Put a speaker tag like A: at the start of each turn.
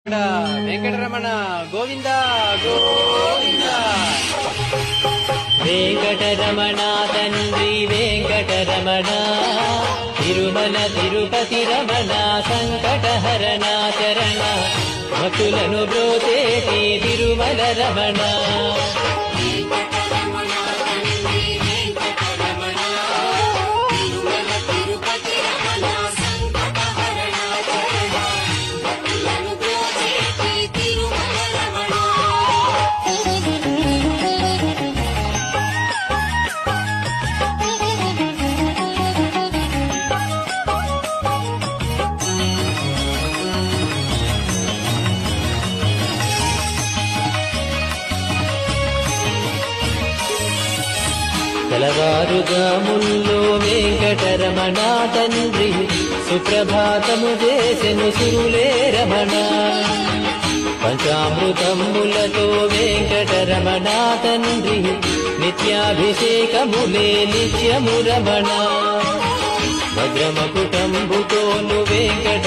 A: వెంకటరమణ గోవింద గోవింద.
B: వెంకటరమణ తండ్రి వెంకటరమణ, తిరుమల తిరుపతి రమణ, సంకటహరణ చరణ, భక్తులను బ్రోచేటి తిరుమల రమణ. తెలవారుజాముల్లో వెంకటరమణ తండ్రి సుప్రభాతము చేసెను సురులే రమణ. పంచామృతములతో వెంకటరమణ తండ్రి నిత్యాభిషేకములే నిత్యము రమణ. భద్రమకుటంబుతోను వెంకట